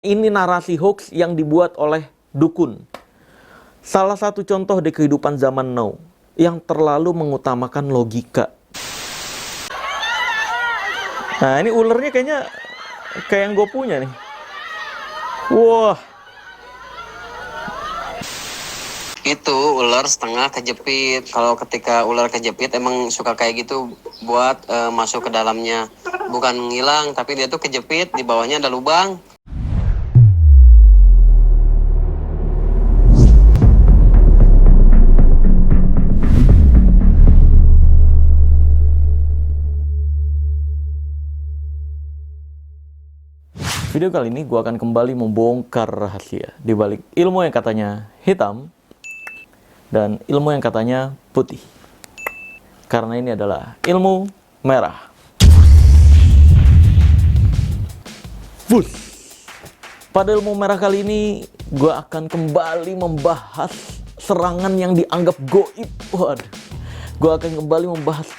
Ini narasi hoax yang dibuat oleh dukun. Salah satu contoh di kehidupan zaman now yang terlalu mengutamakan logika. Nah, ini ulernya kayaknya kayak yang gue punya nih. Wah. Itu ular setengah kejepit. Kalau ketika ular kejepit emang suka kayak gitu buat masuk ke dalamnya. Bukan ngilang, tapi dia tuh kejepit, di bawahnya ada lubang. Video kali ini gue akan kembali membongkar rahasia di balik ilmu yang katanya hitam dan ilmu yang katanya putih. Karena ini adalah ilmu merah. Bus. Pada ilmu merah kali ini gue akan kembali membahas serangan yang dianggap goib. Waduh. Gue akan kembali membahas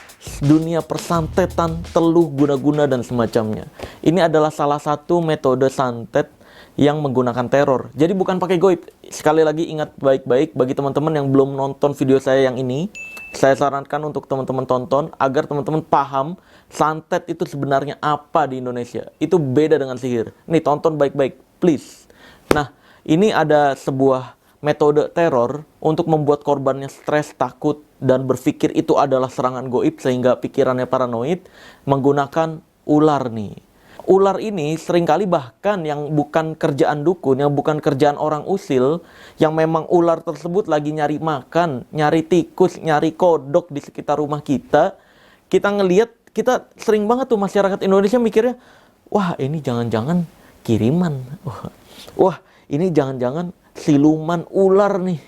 dunia persantetan, teluh, guna-guna, dan semacamnya. Ini adalah salah satu metode santet yang menggunakan teror. Jadi bukan pakai goib. Sekali lagi ingat baik-baik bagi teman-teman yang belum nonton video saya yang ini. Saya sarankan untuk teman-teman tonton agar teman-teman paham santet itu sebenarnya apa di Indonesia. Itu beda dengan sihir. Nih, tonton baik-baik, please. Nah, ini ada sebuah metode teror untuk membuat korbannya stres, takut, dan berpikir itu adalah serangan goib sehingga pikirannya paranoid menggunakan ular nih. Ular ini seringkali bahkan yang bukan kerjaan dukun, yang bukan kerjaan orang usil, yang memang ular tersebut lagi nyari makan, nyari tikus, nyari kodok di sekitar rumah kita ngelihat, kita sering banget tuh masyarakat Indonesia mikirnya, wah ini jangan-jangan kiriman, wah ini jangan-jangan siluman ular nih.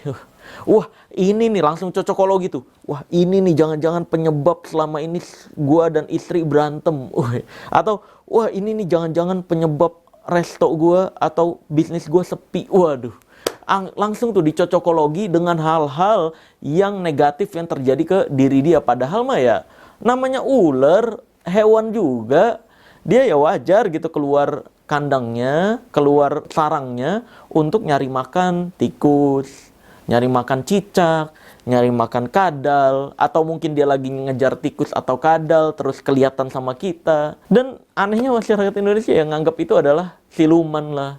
Wah, ini nih langsung cocokologi tuh. Wah, ini nih jangan-jangan penyebab selama ini gua dan istri berantem. Atau wah, ini nih jangan-jangan penyebab resto gua atau bisnis gua sepi. Waduh. Langsung tuh dicocokologi dengan hal-hal yang negatif yang terjadi ke diri dia. Padahal mah ya namanya ular, hewan juga. Dia ya wajar gitu keluar kandangnya, keluar sarangnya untuk nyari makan tikus, nyari makan cicak, nyari makan kadal, atau mungkin dia lagi ngejar tikus atau kadal terus kelihatan sama kita. Dan anehnya masyarakat Indonesia yang nganggap itu adalah siluman lah,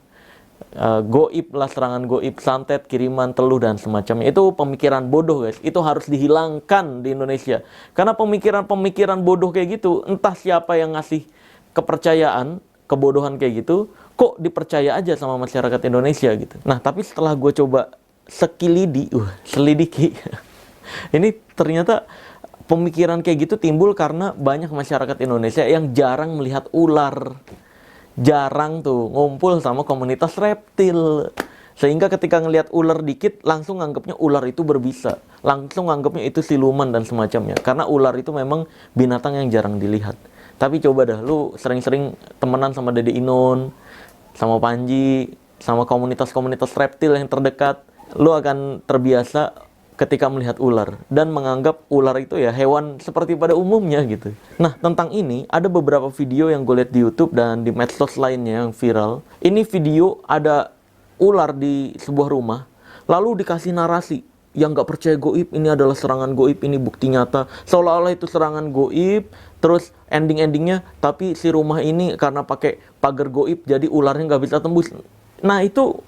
goib lah, serangan goib, santet, kiriman, teluh, dan semacamnya. Itu pemikiran bodoh, guys. Itu harus dihilangkan di Indonesia. Karena pemikiran-pemikiran bodoh kayak gitu, entah siapa yang ngasih kepercayaan, kebodohan kayak gitu, kok dipercaya aja sama masyarakat Indonesia gitu. Nah, tapi setelah gue coba selidiki, ini ternyata pemikiran kayak gitu timbul karena banyak masyarakat Indonesia yang jarang melihat ular. Jarang tuh ngumpul sama komunitas reptil. Sehingga ketika ngelihat ular dikit, langsung nganggapnya ular itu berbisa. Langsung nganggapnya itu siluman dan semacamnya. Karena ular itu memang binatang yang jarang dilihat. Tapi coba dah, lu sering-sering temenan sama Dede Inon, sama Panji, sama komunitas-komunitas reptil yang terdekat. Lu akan terbiasa ketika melihat ular dan menganggap ular itu ya hewan seperti pada umumnya gitu. Nah, tentang ini ada beberapa video yang gue lihat di YouTube dan di medsos lainnya yang viral. Ini video ada ular di sebuah rumah, lalu dikasih narasi yang nggak percaya goib, ini adalah serangan goib, ini bukti nyata, seolah-olah itu serangan goib. Terus ending-endingnya, tapi si rumah ini karena pakai pagar goib jadi ularnya nggak bisa tembus. Nah, itu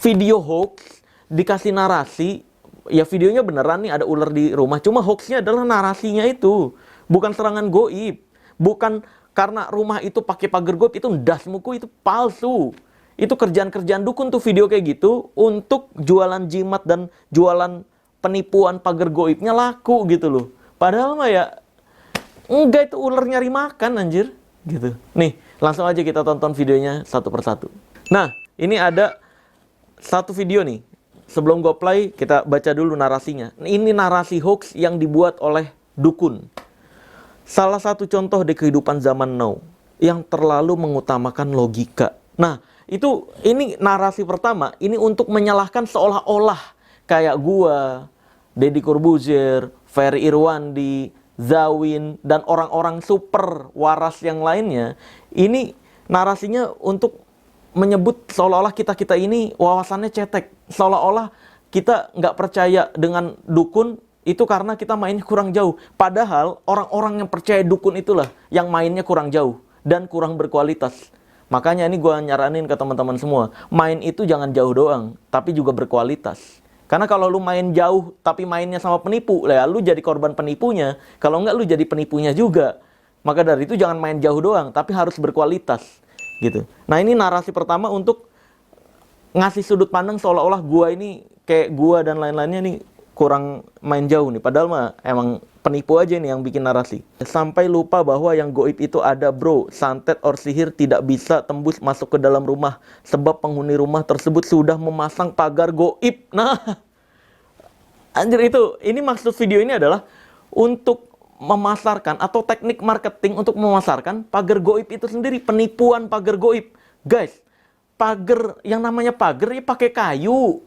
video hoax dikasih narasi. Ya videonya beneran nih ada ular di rumah, cuma hoaxnya adalah narasinya itu, bukan serangan goib. Bukan karena rumah itu pakai pagar goib, itu ndas muku, itu palsu. Itu kerjaan-kerjaan dukun tuh video kayak gitu untuk jualan jimat dan jualan penipuan pagar goibnya laku gitu loh. Padahal mah ya enggak, itu ular nyari makan anjir gitu. Nih, langsung aja kita tonton videonya satu persatu. Nah, ini ada satu video nih. Sebelum gue play, kita baca dulu narasinya. Ini narasi hoax yang dibuat oleh dukun. Salah satu contoh di kehidupan zaman now yang terlalu mengutamakan logika. Nah, ini narasi pertama, ini untuk menyalahkan seolah-olah kayak gua, Deddy Corbuzier, Ferry Irwandi, Zawin, dan orang-orang super waras yang lainnya. Ini narasinya untuk menyebut seolah-olah kita ini wawasannya cetek, seolah-olah kita nggak percaya dengan dukun itu karena kita mainnya kurang jauh. Padahal orang-orang yang percaya dukun itulah yang mainnya kurang jauh dan kurang berkualitas. Makanya ini gue nyaranin ke teman-teman semua, main itu jangan jauh doang, tapi juga berkualitas. Karena kalau lu main jauh tapi mainnya sama penipu, ya lu jadi korban penipunya. Kalau nggak lu jadi penipunya juga. Maka dari itu jangan main jauh doang, tapi harus berkualitas. Gitu. Nah ini narasi pertama untuk ngasih sudut pandang seolah-olah gua ini kayak gua dan lain-lainnya nih kurang main jauh nih. Padahal mah emang penipu aja nih yang bikin narasi. Sampai lupa bahwa yang goib itu ada bro. Santet or sihir tidak bisa tembus masuk ke dalam rumah. Sebab penghuni rumah tersebut sudah memasang pagar goib. Nah, anjir itu. Ini maksud video ini adalah untuk memasarkan atau teknik marketing untuk memasarkan pagar goib itu sendiri, penipuan pagar goib. Guys, pagar yang namanya pagar ya pakai kayu,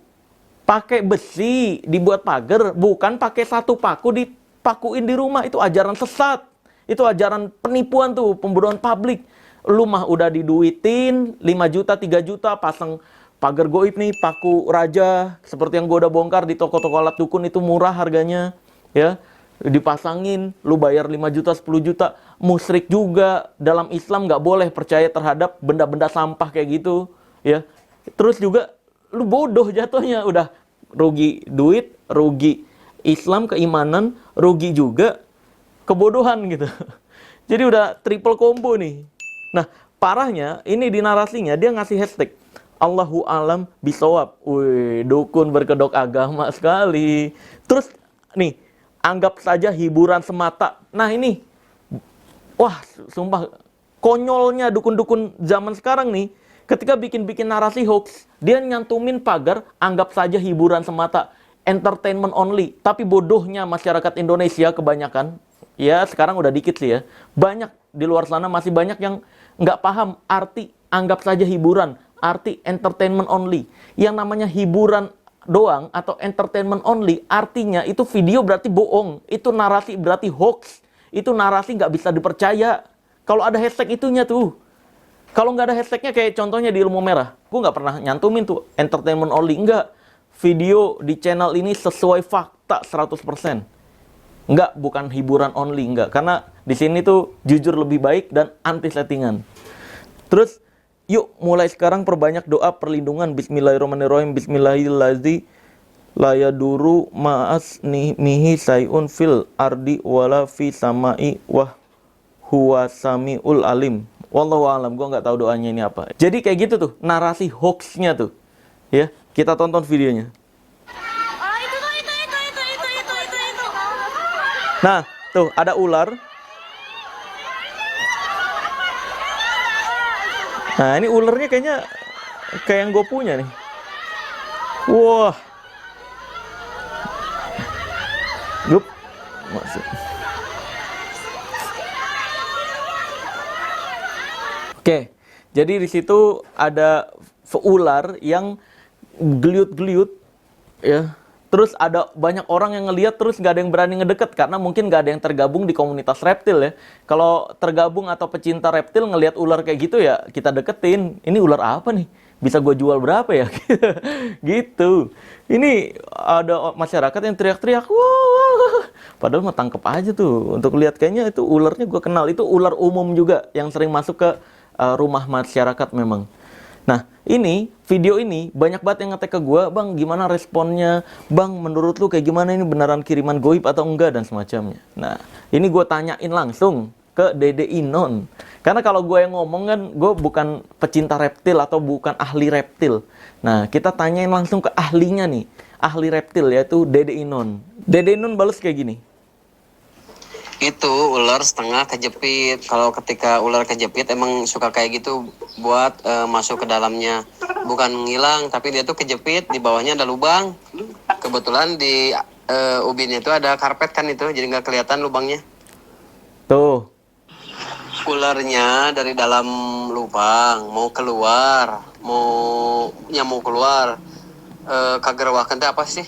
pakai besi dibuat pagar, bukan pakai satu paku dipakuin di rumah. Itu ajaran sesat. Itu ajaran penipuan tuh, pembodohan publik. Lu mah udah diduitin 5 juta, 3 juta pasang pagar goib nih, paku raja seperti yang gua udah bongkar di toko-toko alat dukun itu murah harganya, ya. Dipasangin, lu bayar 5 juta, 10 juta. Musyrik juga. Dalam Islam nggak boleh percaya terhadap benda-benda sampah kayak gitu, ya. Terus juga lu bodoh jatuhnya, udah rugi duit, rugi Islam, keimanan, rugi juga kebodohan gitu. Jadi udah triple combo nih. Nah, parahnya ini di narasinya dia ngasih hashtag Allahu alam bisawab. Wih, dukun berkedok agama sekali. Terus nih, anggap saja hiburan semata. Nah ini, wah sumpah konyolnya dukun-dukun zaman sekarang nih. Ketika bikin-bikin narasi hoax, dia nyantumin pagar anggap saja hiburan semata, entertainment only. Tapi bodohnya masyarakat Indonesia kebanyakan, ya sekarang udah dikit sih ya, banyak di luar sana masih banyak yang nggak paham arti anggap saja hiburan, arti entertainment only. Yang namanya hiburan doang atau entertainment only, artinya itu video berarti bohong, itu narasi berarti hoax, itu narasi nggak bisa dipercaya. Kalau ada hashtag itunya tuh, kalau nggak ada hashtagnya kayak contohnya di Ilmu Merah, gue nggak pernah nyantumin tuh entertainment only, nggak. Video di channel ini sesuai fakta 100%. Nggak, bukan hiburan only, nggak. Karena di sini tuh jujur lebih baik dan anti settingan. Terus yuk mulai sekarang perbanyak doa perlindungan. Bismillahirrahmanirrahim. Bismillahirrahmanirrahim. La yaduru ma'as mihi sayun fil ardi wala fi samai wah huwa samiul alim. Wallahu alam. Gua nggak tahu doanya ini apa. Jadi kayak gitu tuh narasi hoaxnya tuh. Ya, kita tonton videonya. Nah, tuh ada ular. Nah, ini ularnya kayaknya kayak yang gue punya nih. Wah. Gup. Masuk. Oke. Jadi di situ ada ular yang geliut-geliut ya. Terus ada banyak orang yang ngelihat, terus nggak ada yang berani ngedeket karena mungkin nggak ada yang tergabung di komunitas reptil ya. Kalau tergabung atau pecinta reptil ngelihat ular kayak gitu ya kita deketin. Ini ular apa nih? Bisa gue jual berapa ya? Gitu. Ini ada masyarakat yang teriak-teriak, wah. Padahal mah tangkep aja tuh. Untuk lihat kayaknya itu ularnya gue kenal. Itu ular umum juga yang sering masuk ke rumah masyarakat memang. Nah, ini video ini banyak banget yang ngetek ke gue, bang gimana responnya, bang menurut lu kayak gimana, ini beneran kiriman goib atau enggak dan semacamnya. Nah, ini gue tanyain langsung ke Dede Inon, karena kalau gue yang ngomong kan gue bukan pecinta reptil atau bukan ahli reptil. Nah, kita tanyain langsung ke ahlinya nih, ahli reptil yaitu Dede Inon. Dede Inon balas kayak gini. Itu ular setengah kejepit. Kalau ketika ular kejepit emang suka kayak gitu buat masuk ke dalamnya. Bukan ngilang, tapi dia tuh kejepit, di bawahnya ada lubang. Kebetulan di ubinnya itu ada karpet kan itu, jadi nggak kelihatan lubangnya. Tuh. Ularnya dari dalam lubang mau keluar, mau keluar. Kagerwakan itu apa sih?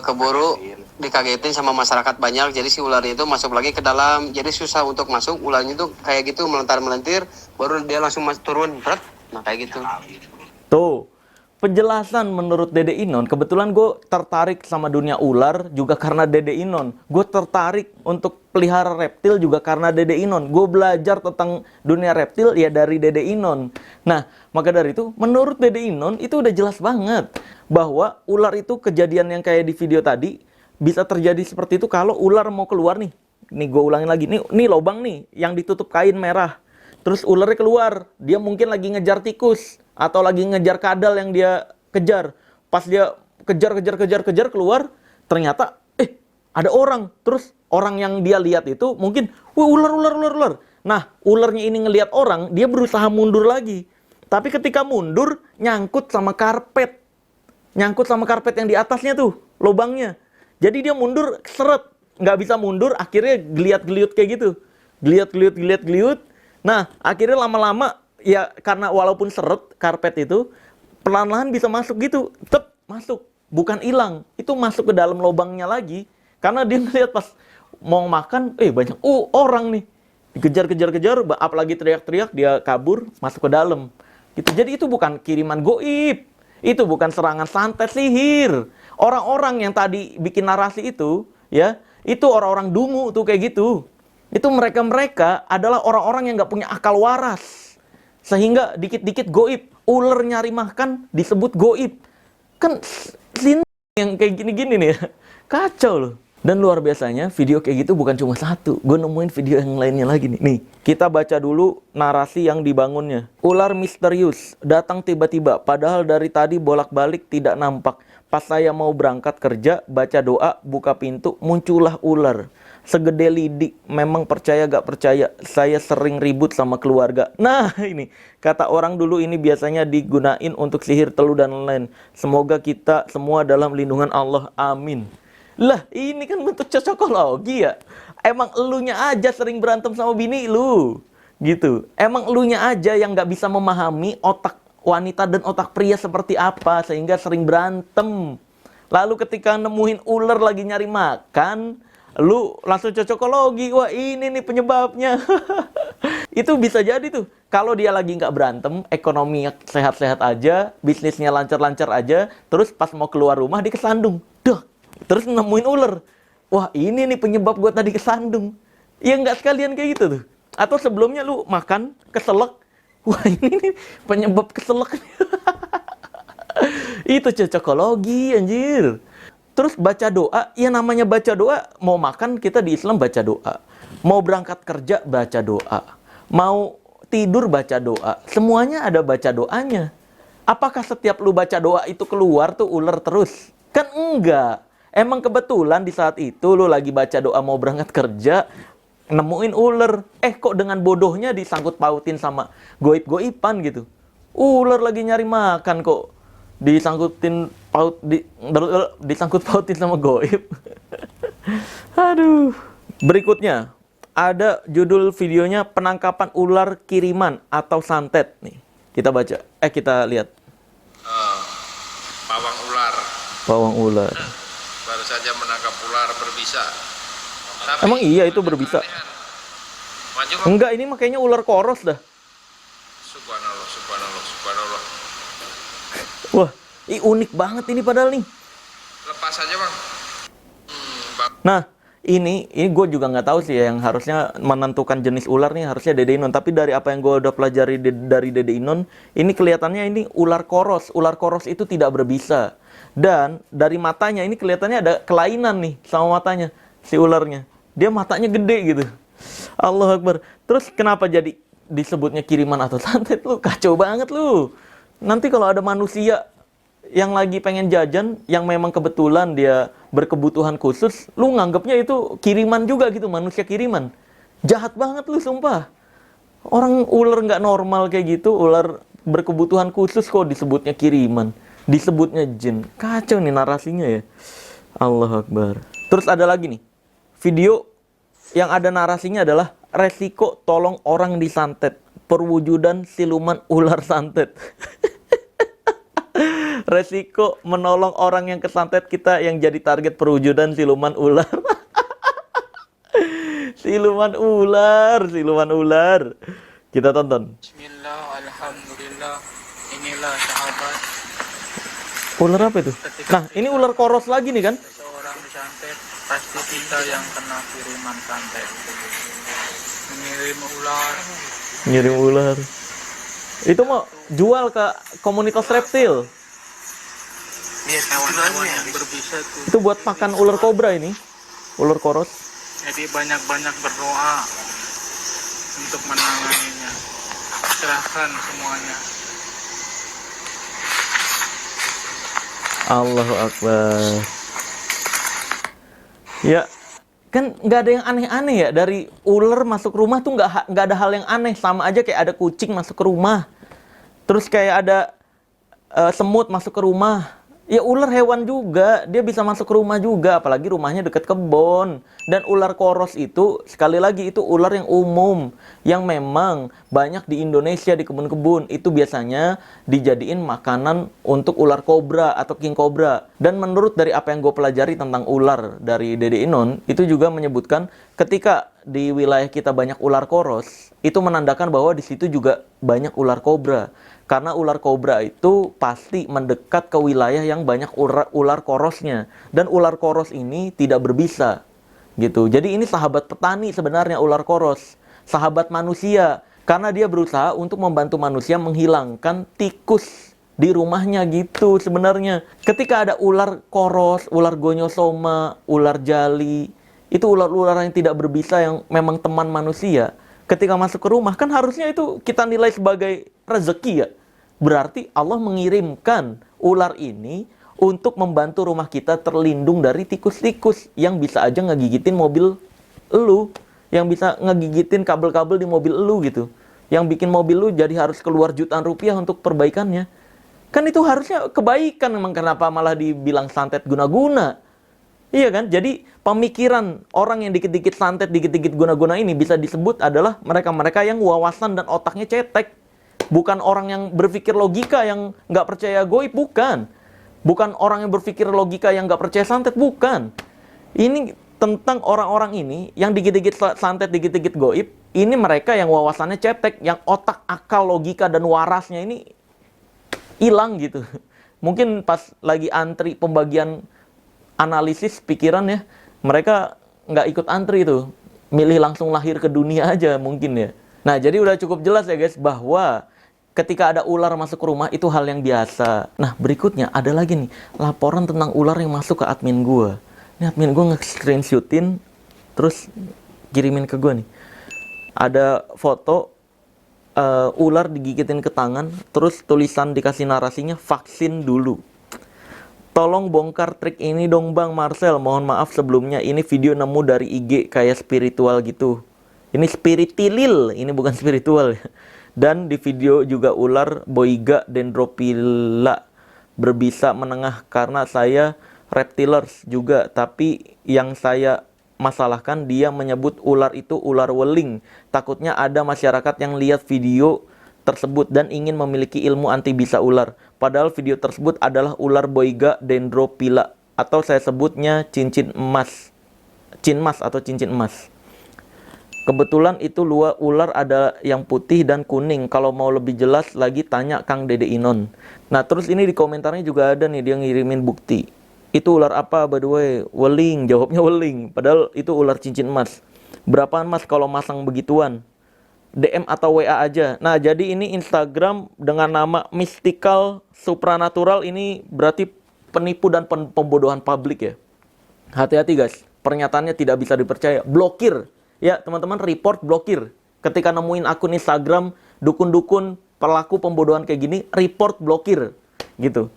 Keburu dikagetin sama masyarakat banyak, jadi si ularnya itu masuk lagi ke dalam, jadi susah untuk masuk. Ularnya itu kayak gitu melentar-melentir, baru dia langsung turun, berat. Nah kayak gitu. Tuh, penjelasan menurut Dede Inon. Kebetulan gue tertarik sama dunia ular juga karena Dede Inon. Gue tertarik untuk pelihara reptil juga karena Dede Inon. Gue belajar tentang dunia reptil ya dari Dede Inon. Nah, maka dari itu, menurut Dede Inon itu udah jelas banget bahwa ular itu kejadian yang kayak di video tadi bisa terjadi seperti itu kalau ular mau keluar nih. Nih gue ulangin lagi. Nih lobang nih yang ditutup kain merah. Terus ularnya keluar, dia mungkin lagi ngejar tikus atau lagi ngejar kadal yang dia kejar. Pas dia kejar keluar, ternyata ada orang. Terus orang yang dia lihat itu mungkin, wah ular. Nah, ularnya ini ngelihat orang, dia berusaha mundur lagi. Tapi ketika mundur, nyangkut sama karpet. Nyangkut sama karpet yang di atasnya tuh, lubangnya. Jadi dia mundur, seret. Nggak bisa mundur, akhirnya geliat-geliut kayak gitu. Geliat-geliut. Nah, akhirnya lama-lama, ya karena walaupun seret karpet itu, pelan-pelan bisa masuk gitu. Tep, masuk. Bukan hilang. Itu masuk ke dalam lubangnya lagi. Karena dia ngeliat pas mau makan, banyak orang nih. Dikejar, apalagi teriak-teriak, dia kabur, masuk ke dalam. Gitu. Jadi itu bukan kiriman goib. Itu bukan serangan santet sihir. Orang-orang yang tadi bikin narasi itu, ya, itu orang-orang dungu tuh kayak gitu. Itu mereka adalah orang-orang yang nggak punya akal waras. Sehingga dikit-dikit goib. Ular nyari makan disebut goib. Kan yang kayak gini-gini nih ya. Kacau loh. Dan luar biasanya video kayak gitu bukan cuma satu. Gue nemuin video yang lainnya lagi nih. Nih, kita baca dulu narasi yang dibangunnya. Ular misterius datang tiba-tiba. Padahal dari tadi bolak-balik tidak nampak. Pas saya mau berangkat kerja, baca doa, buka pintu, muncullah ular. Segede lidik, memang percaya gak percaya, saya sering ribut sama keluarga. Nah ini, kata orang dulu ini biasanya digunain untuk sihir telu dan lain-lain. Semoga kita semua dalam lindungan Allah, amin. Lah ini kan bentuk cocokologi ya. Emang elunya aja sering berantem sama bini lu. Gitu, emang elunya aja yang gak bisa memahami otak wanita dan otak pria seperti apa, sehingga sering berantem. Lalu ketika nemuin ular lagi nyari makan, lu langsung cocokologi, wah ini nih penyebabnya. Itu bisa jadi tuh, kalau dia lagi nggak berantem, ekonominya sehat-sehat aja, bisnisnya lancar-lancar aja, terus pas mau keluar rumah dia kesandung, terus nemuin ular, wah ini nih penyebab gua tadi kesandung. Ya nggak sekalian kayak gitu tuh. Atau sebelumnya lu makan keselak, wah ini nih penyebab keselak. Itu cocokologi anjir. Terus baca doa, ya namanya baca doa, mau makan kita di Islam baca doa. Mau berangkat kerja baca doa. Mau tidur baca doa. Semuanya ada baca doanya. Apakah setiap lu baca doa itu keluar tuh ular terus? Kan enggak. Emang kebetulan di saat itu lu lagi baca doa mau berangkat kerja, nemuin ular. Kok dengan bodohnya disangkut pautin sama goib-goiban gitu. Ular lagi nyari makan kok disangkut pautin sama goib. Aduh. Berikutnya ada judul videonya penangkapan ular kiriman atau santet nih. Kita baca. Kita lihat. Pawang ular. Pawang ular. Baru saja menangkap ular berbisa. Tapi Emang iya itu berbisa? Maju kok. Enggak, ini makanya ular koros dah. Subhanallah. Wah, unik banget ini padahal nih. Lepas aja bang. Bang. Nah, ini gue juga nggak tahu sih ya, yang harusnya menentukan jenis ular nih harusnya Dede Inon. Tapi dari apa yang gue udah pelajari dari Dede Inon, ini kelihatannya ini ular koros. Ular koros itu tidak berbisa. Dan dari matanya ini kelihatannya ada kelainan nih sama matanya si ularnya. Dia matanya gede gitu. Allahu Akbar. Terus kenapa jadi disebutnya kiriman atau santet? Lu kacau banget lu. Nanti kalau ada manusia yang lagi pengen jajan, yang memang kebetulan dia berkebutuhan khusus, lu nganggapnya itu kiriman juga gitu, manusia kiriman. Jahat banget lu, sumpah. Orang ular nggak normal kayak gitu, ular berkebutuhan khusus kok disebutnya kiriman. Disebutnya jin. Kacau nih narasinya ya. Allahu Akbar. Terus ada lagi nih, video yang ada narasinya adalah resiko tolong orang disantet. Perwujudan siluman ular santet. Resiko menolong orang yang kesantet kita yang jadi target perwujudan siluman ular. Siluman ular. Kita tonton. Bismillah, alhamdulillah. sahabat. Ular apa itu? Nah, ini ular koros lagi nih kan? Seseorang disantet, pasti kita yang kena kiriman santet. Mengirim ular. Ngirim ular. Itu mau jual ke komunitas reptil. Iya, kawan-kawan yang berbisa tuh. Itu buat makan ular kobra ini. Ular koros. Jadi banyak-banyak berdoa untuk menanganinya. Serahkan semuanya. Allahu Akbar. Ya, kan nggak ada yang aneh-aneh ya. Dari ular masuk rumah tuh nggak ada hal yang aneh. Sama aja kayak ada kucing masuk ke rumah. Terus kayak ada semut masuk ke rumah. Ya ular hewan juga, dia bisa masuk ke rumah juga, apalagi rumahnya dekat kebun. Dan ular koros itu, sekali lagi itu ular yang umum, yang memang banyak di Indonesia di kebun-kebun. Itu biasanya dijadiin makanan untuk ular kobra atau king kobra. Dan menurut dari apa yang gue pelajari tentang ular dari Dede Inon, itu juga menyebutkan ketika di wilayah kita banyak ular koros, itu menandakan bahwa di situ juga banyak ular kobra. Karena ular kobra itu pasti mendekat ke wilayah yang banyak ular korosnya. Dan ular koros ini tidak berbisa. Gitu. Jadi ini sahabat petani sebenarnya ular koros. Sahabat manusia. Karena dia berusaha untuk membantu manusia menghilangkan tikus di rumahnya gitu sebenarnya. Ketika ada ular koros, ular gonyosoma, ular jali, itu ular-ular yang tidak berbisa yang memang teman manusia. Ketika masuk ke rumah, kan harusnya itu kita nilai sebagai rezeki ya. Berarti Allah mengirimkan ular ini untuk membantu rumah kita terlindung dari tikus-tikus yang bisa aja ngegigitin mobil elu, yang bisa ngegigitin kabel-kabel di mobil elu gitu. Yang bikin mobil lu jadi harus keluar jutaan rupiah untuk perbaikannya. Kan itu harusnya kebaikan, memang kenapa malah dibilang santet guna-guna. Iya kan? Jadi pemikiran orang yang dikit-dikit santet, dikit-dikit guna-guna ini bisa disebut adalah mereka-mereka yang wawasan dan otaknya cetek. Bukan orang yang berpikir logika yang nggak percaya goib, bukan. Bukan orang yang berpikir logika yang nggak percaya santet, bukan. Ini tentang orang-orang ini yang dikit-dikit santet, dikit-dikit goib. Ini mereka yang wawasannya cetek, yang otak, akal, logika, dan warasnya ini hilang gitu. Mungkin pas lagi antri pembagian analisis pikiran ya, mereka nggak ikut antri itu, milih langsung lahir ke dunia aja mungkin ya. Nah, jadi udah cukup jelas ya guys, bahwa ketika ada ular masuk ke rumah itu hal yang biasa. Nah, berikutnya ada lagi nih, laporan tentang ular yang masuk ke admin gue. Ini admin gue nge-screenshotin, terus kirimin ke gue nih. Ada foto ular digigitin ke tangan, terus tulisan dikasih narasinya, vaksin dulu. Tolong bongkar trik ini dong Bang Marcel. Mohon maaf sebelumnya, ini video nemu dari IG kayak spiritual gitu. Ini spiritilil, ini bukan spiritual. Dan di video juga ular Boiga dendrophylla berbisa menengah, karena saya reptilers juga. Tapi yang saya masalahkan, dia menyebut ular itu ular weling. Takutnya ada masyarakat yang lihat video tersebut dan ingin memiliki ilmu anti bisa ular. Padahal video tersebut adalah ular Boiga dendrophylla, atau saya sebutnya cincin emas. Cinmas atau cincin emas. Kebetulan itu ular ada yang putih dan kuning. Kalau mau lebih jelas lagi tanya Kang Dede Inon. Nah, terus ini di komentarnya juga ada nih, dia ngirimin bukti. Itu ular apa by the way? Weling, jawabnya weling. Padahal itu ular cincin emas. Berapaan mas kalau masang begituan? DM atau WA aja. Nah, jadi ini Instagram dengan nama Mystical Supranatural, ini berarti penipu dan pembodohan publik ya. Hati-hati guys, pernyataannya tidak bisa dipercaya. Blokir. Ya, teman-teman, report, blokir. Ketika nemuin akun Instagram dukun-dukun pelaku pembodohan kayak gini, report, blokir. Gitu.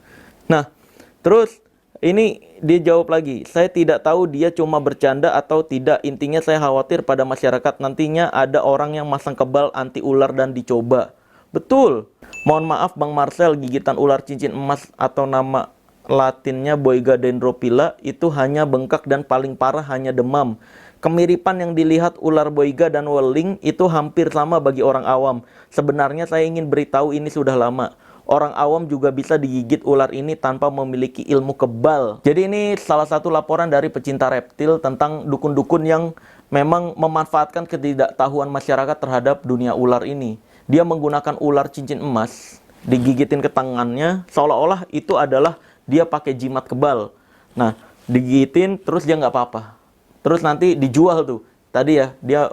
Nah, terus ini dia jawab lagi, saya tidak tahu dia cuma bercanda atau tidak. Intinya saya khawatir pada masyarakat nantinya ada orang yang masang kebal anti ular dan dicoba. Betul. Mohon maaf Bang Marcel, gigitan ular cincin emas atau nama latinnya Boiga dendrophylla itu hanya bengkak dan paling parah hanya demam. Kemiripan yang dilihat ular Boiga dan weling itu hampir sama bagi orang awam. Sebenarnya saya ingin beritahu ini sudah lama. Orang awam juga bisa digigit ular ini tanpa memiliki ilmu kebal. Jadi ini salah satu laporan dari pecinta reptil tentang dukun-dukun yang memang memanfaatkan ketidaktahuan masyarakat terhadap dunia ular ini. Dia menggunakan ular cincin emas digigitin ke tangannya, seolah-olah itu adalah dia pakai jimat kebal. Nah, digigitin terus dia nggak apa-apa. Terus nanti dijual tuh. Tadi ya, dia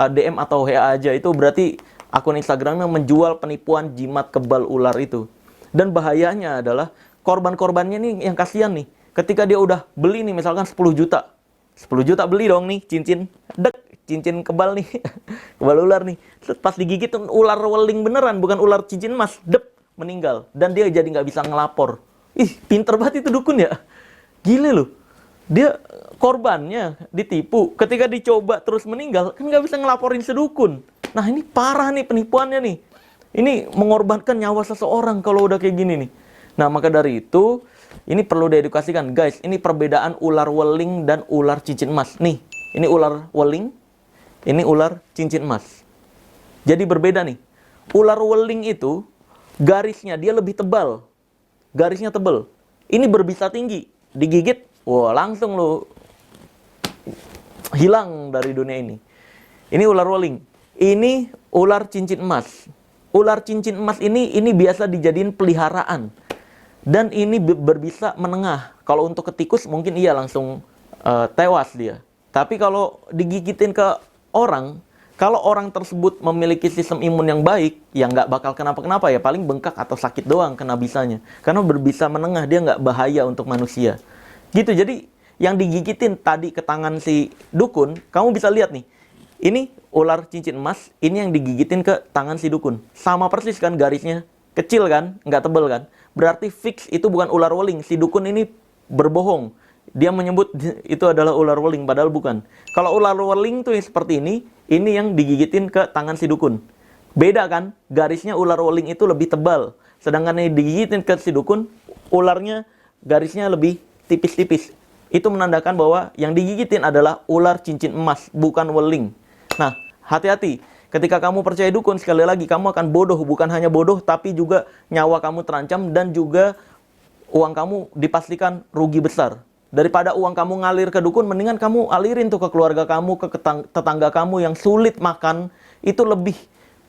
DM atau WA aja, itu berarti akun Instagramnya menjual penipuan jimat kebal ular itu. Dan bahayanya adalah korban-korbannya nih yang kasihan nih. Ketika dia udah beli nih misalkan 10 juta. 10 juta beli dong nih cincin. Cincin kebal nih. Kebal ular nih. Pas digigit ular weling beneran, bukan ular cincin emas. Meninggal. Dan dia jadi nggak bisa ngelapor. Ih, pinter banget itu dukun ya. Gile loh. Dia korbannya ditipu. Ketika dicoba terus meninggal, kan nggak bisa ngelaporin sedukun. Nah ini parah nih penipuannya nih. Ini mengorbankan nyawa seseorang kalau udah kayak gini nih. Nah maka dari itu, ini perlu diedukasikan. Guys, ini perbedaan ular weling dan ular cincin emas. Nih, ini ular weling, ini ular cincin emas. Jadi berbeda nih. Ular weling itu, garisnya dia lebih tebal. Garisnya tebal. Ini berbisa tinggi. Digigit, wah langsung lo hilang dari dunia ini. Ini ular weling. Ini ular cincin emas. Ular cincin emas ini biasa dijadiin peliharaan. Dan ini berbisa menengah. Kalau untuk ke tikus mungkin iya langsung tewas dia. Tapi kalau digigitin ke orang, kalau orang tersebut memiliki sistem imun yang baik, ya nggak bakal kenapa-kenapa ya. Paling bengkak atau sakit doang kena bisanya. Karena berbisa menengah, dia nggak bahaya untuk manusia. Gitu, jadi yang digigitin tadi ke tangan si dukun, kamu bisa lihat nih. Ini ular cincin emas, ini yang digigitin ke tangan si dukun. Sama persis kan garisnya, kecil kan, nggak tebel kan. Berarti fix itu bukan ular weling. Si dukun ini berbohong. Dia menyebut itu adalah ular weling, padahal bukan. Kalau ular weling tuh yang seperti ini yang digigitin ke tangan si dukun. Beda kan, garisnya ular weling itu lebih tebal. Sedangkan ini digigitin ke si dukun, ularnya garisnya lebih tipis-tipis. Itu menandakan bahwa yang digigitin adalah ular cincin emas, bukan weling. Nah, hati-hati. Ketika kamu percaya dukun, sekali lagi, kamu akan bodoh. Bukan hanya bodoh, tapi juga nyawa kamu terancam dan juga uang kamu dipastikan rugi besar. Daripada uang kamu ngalir ke dukun, mendingan kamu alirin tuh ke keluarga kamu, ke tetangga kamu yang sulit makan. Itu lebih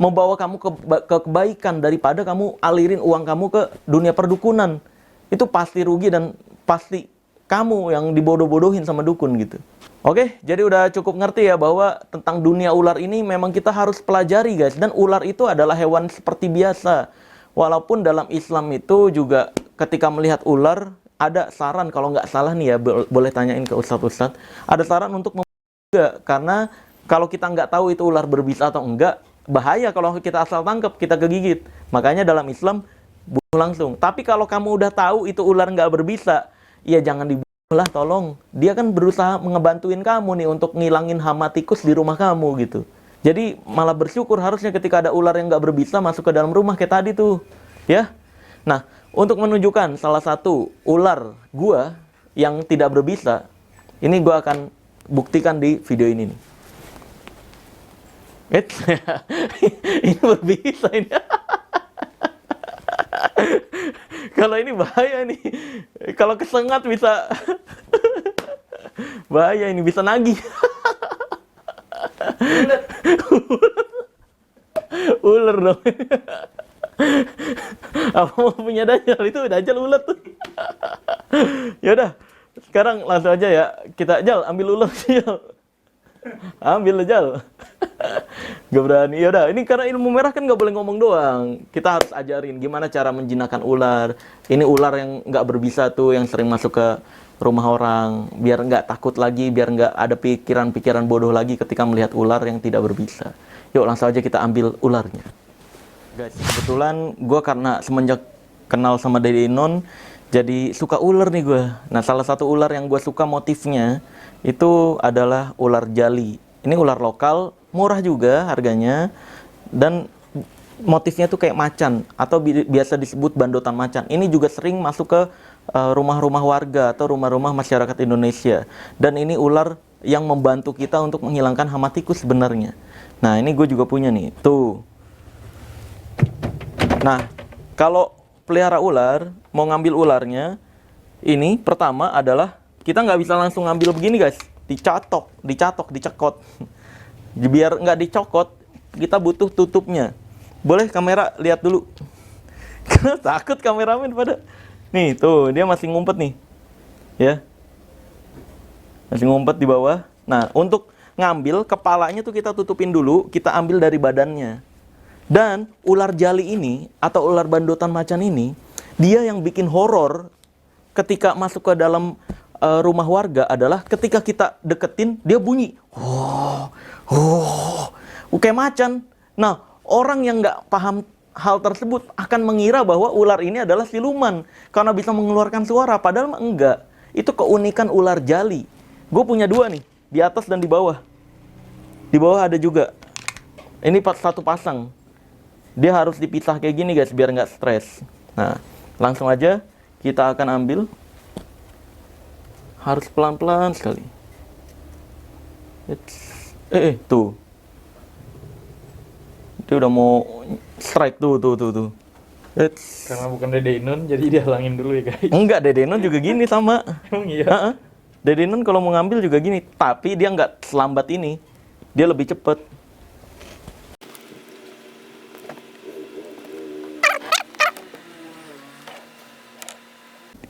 membawa kamu ke kebaikan daripada kamu alirin uang kamu ke dunia perdukunan. Itu pasti rugi dan pasti kamu yang dibodoh-bodohin sama dukun gitu. Oke, jadi udah cukup ngerti ya bahwa tentang dunia ular ini memang kita harus pelajari guys. Dan ular itu adalah hewan seperti biasa. Walaupun dalam Islam itu juga ketika melihat ular, ada saran kalau nggak salah nih ya, boleh tanyain ke ustadz-ustadz. Ada saran untuk juga, karena kalau kita nggak tahu itu ular berbisa atau enggak, bahaya kalau kita asal tangkap, kita kegigit. Makanya dalam Islam, bunuh langsung. Tapi kalau kamu udah tahu itu ular nggak berbisa, ya jangan dibunuh lah, tolong. Dia kan berusaha ngebantuin kamu nih untuk ngilangin hama tikus di rumah kamu gitu. Jadi malah bersyukur harusnya ketika ada ular yang nggak berbisa masuk ke dalam rumah kayak tadi tuh. Ya. Nah, untuk menunjukkan salah satu ular gua yang tidak berbisa, ini gua akan buktikan di video ini nih. Ini berbisa ini. Kalau ini bahaya nih. Kalau kesengat bisa bahaya, ini bisa nagih. Ular dong. Apa mau punya Dajjal? Itu Dajjal ular tuh. Yaudah, sekarang langsung aja ya. Kita Jal, ambil ular sih Jal. Ambil Jal. Gak berani. Yaudah, ini karena ilmu merah kan gak boleh ngomong doang. Kita harus ajarin gimana cara menjinakkan ular. Ini ular yang gak berbisa tuh, yang sering masuk ke rumah orang. Biar gak takut lagi, biar gak ada pikiran-pikiran bodoh lagi ketika melihat ular yang tidak berbisa. Yuk langsung aja kita ambil ularnya. Guys, kebetulan gue karena semenjak kenal sama Dede Inon, jadi suka ular nih gue. Nah, salah satu ular yang gue suka motifnya itu adalah ular jali. Ini ular lokal, murah juga harganya, dan motifnya tuh kayak macan atau biasa disebut bandotan macan. Ini juga sering masuk ke rumah-rumah warga atau rumah-rumah masyarakat Indonesia. Dan ini ular yang membantu kita untuk menghilangkan hama tikus sebenarnya. Nah, ini gue juga punya nih, tuh. Nah, kalau pelihara ular, mau ngambil ularnya, ini pertama adalah kita nggak bisa langsung ngambil begini guys, dicekot. Biar nggak dicokot, kita butuh tutupnya. Boleh kamera lihat dulu. Karena takut kameramen pada. Nih, tuh, dia masih ngumpet nih. Ya. Masih ngumpet di bawah. Nah, untuk ngambil kepalanya tuh kita tutupin dulu, kita ambil dari badannya. Dan ular jali ini atau ular bandotan macan ini, dia yang bikin horor ketika masuk ke dalam rumah warga adalah ketika kita deketin, dia bunyi. Kayak macan. Nah, orang yang nggak paham hal tersebut akan mengira bahwa ular ini adalah siluman karena bisa mengeluarkan suara, padahal enggak. Itu keunikan ular jali. Gue punya dua nih, di atas dan di bawah. Di bawah ada juga. Ini satu pasang. Dia harus dipisah kayak gini guys, biar nggak stres. Nah, langsung aja kita akan ambil. Harus pelan-pelan sekali. Tuh. Dia udah mau strike tuh. Karena bukan Dede Inun, jadi dihalangin dulu ya guys. Enggak, Dede Nun juga gini sama. Emang iya? Dede Nun kalau mau ngambil juga gini, tapi dia nggak selambat ini. Dia lebih cepet.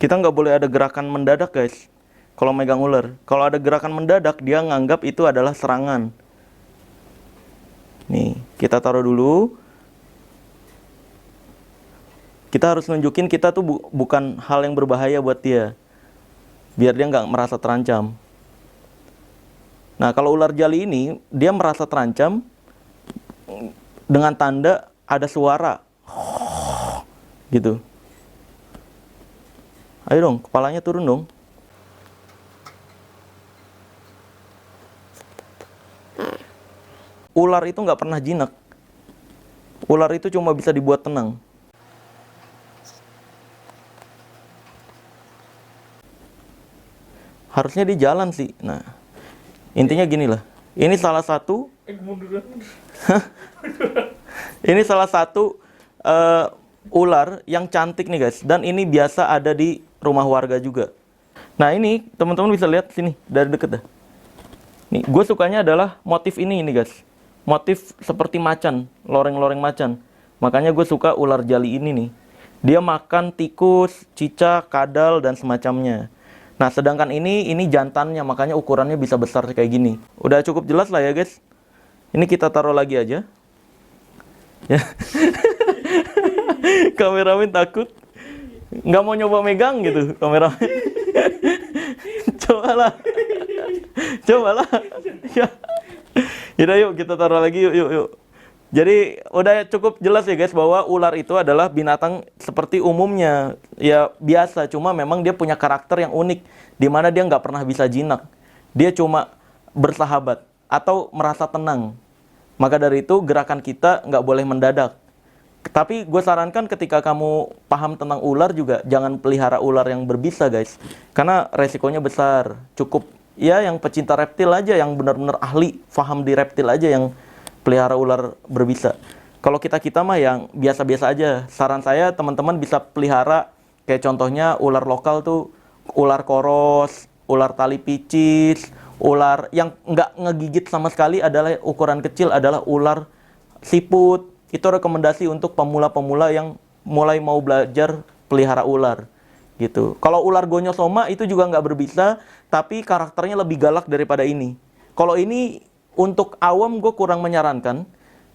Kita nggak boleh ada gerakan mendadak guys. Kalau megang ular, kalau ada gerakan mendadak, dia nganggap itu adalah serangan. Nih, kita taruh dulu. Kita harus nunjukin kita tuh bukan hal yang berbahaya buat dia. Biar dia nggak merasa terancam. Nah, kalau ular jali ini, dia merasa terancam dengan tanda ada suara. Gitu. Ayo dong, kepalanya turun dong. Ular itu nggak pernah jinak. Ular itu cuma bisa dibuat tenang. Harusnya di jalan sih. Nah, intinya gini lah. Ini salah satu. Ini salah satu ular yang cantik nih guys. Dan ini biasa ada di rumah warga juga. Nah ini teman-teman bisa lihat sini dari deket dah. Nih, gue sukanya adalah motif ini guys. Motif seperti macan, loreng-loreng macan. Makanya gue suka ular jali ini nih. Dia makan tikus, cicak, kadal, dan semacamnya. Nah, sedangkan ini jantannya, makanya ukurannya bisa besar kayak gini. Udah cukup jelas lah ya guys. Ini kita taruh lagi aja. Ya. Kameramen takut. Nggak mau nyoba megang gitu, kameramen. Cobalah. Ya. Yaudah yuk kita taruh lagi yuk. Jadi udah cukup jelas ya guys bahwa ular itu adalah binatang seperti umumnya. Ya biasa, cuma memang dia punya karakter yang unik. Dimana dia nggak pernah bisa jinak. Dia cuma bersahabat atau merasa tenang. Maka dari itu gerakan kita nggak boleh mendadak. Tapi gue sarankan ketika kamu paham tentang ular juga jangan pelihara ular yang berbisa guys. Karena resikonya besar. Cukup ya yang pecinta reptil aja, yang benar-benar ahli, paham di reptil aja yang pelihara ular berbisa. Kalau kita mah yang biasa-biasa aja. Saran saya teman-teman bisa pelihara kayak contohnya ular lokal tuh ular koros, ular tali picis, ular yang nggak ngegigit sama sekali adalah ukuran kecil adalah ular siput. Itu rekomendasi untuk pemula-pemula yang mulai mau belajar pelihara ular gitu. Kalau ular gonyosoma itu juga nggak berbisa, tapi karakternya lebih galak daripada ini. Kalau ini untuk awam gue kurang menyarankan,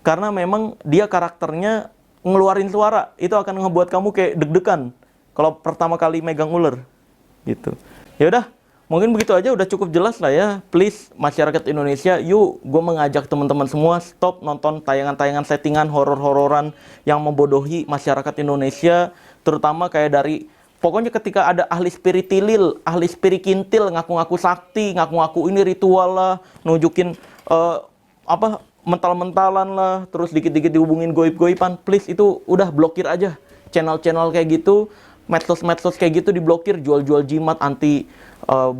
karena memang dia karakternya ngeluarin suara. Itu akan ngebuat kamu kayak deg-degan kalau pertama kali megang ular gitu. Ya udah, mungkin begitu aja udah cukup jelas lah ya. Please masyarakat Indonesia, yuk gue mengajak teman-teman semua stop nonton tayangan-tayangan settingan horor-hororan yang membodohi masyarakat Indonesia, terutama kayak dari pokoknya ketika ada ahli spiritilil, ahli spirikintil ngaku-ngaku sakti, ngaku-ngaku ini ritual lah, nunjukin mental-mentalan lah, terus dikit-dikit dihubungin goib-goiban, please itu udah blokir aja. Channel-channel kayak gitu, medsos-medsos kayak gitu diblokir, jual-jual jimat anti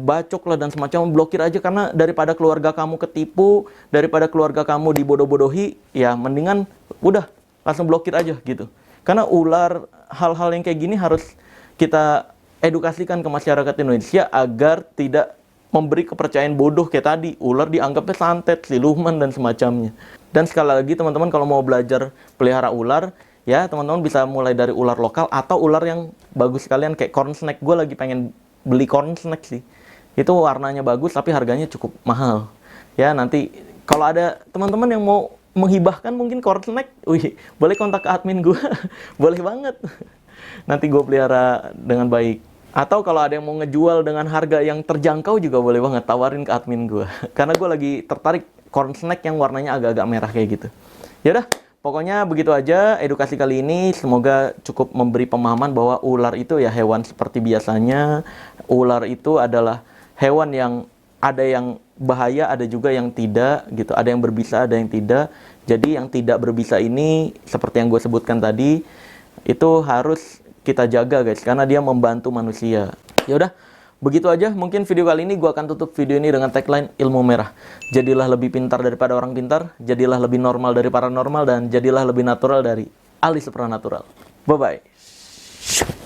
bacok lah dan semacam, blokir aja. Karena daripada keluarga kamu ketipu, daripada keluarga kamu dibodoh-bodohi, ya mendingan udah langsung blokir aja gitu. Karena ular, hal-hal yang kayak gini harus kita edukasikan ke masyarakat Indonesia agar tidak memberi kepercayaan bodoh kayak tadi. Ular dianggapnya santet, siluman, dan semacamnya. Dan sekali lagi teman-teman kalau mau belajar pelihara ular, Ya, teman-teman bisa mulai dari ular lokal atau ular yang bagus sekalian kayak corn snake. Gue lagi pengen beli corn snake sih. Itu warnanya bagus tapi harganya cukup mahal. Ya, nanti kalau ada teman-teman yang mau menghibahkan mungkin corn snake, wih, boleh kontak ke admin gue. Boleh banget. Nanti gue pelihara dengan baik. Atau kalau ada yang mau ngejual dengan harga yang terjangkau juga boleh banget, tawarin ke admin gue. Karena gue lagi tertarik corn snake yang warnanya agak-agak merah kayak gitu. Yaudah, pokoknya begitu aja edukasi kali ini. Semoga cukup memberi pemahaman bahwa ular itu ya hewan seperti biasanya. Ular itu adalah hewan yang ada yang bahaya, ada juga yang tidak gitu. Ada yang berbisa, ada yang tidak. Jadi yang tidak berbisa ini seperti yang gue sebutkan tadi, itu harus kita jaga guys, karena dia membantu manusia. Yaudah, begitu aja. Mungkin video kali ini gue akan tutup video ini dengan tagline ilmu merah. Jadilah lebih pintar daripada orang pintar, jadilah lebih normal dari paranormal, dan jadilah lebih natural dari ahli supranatural. Bye-bye.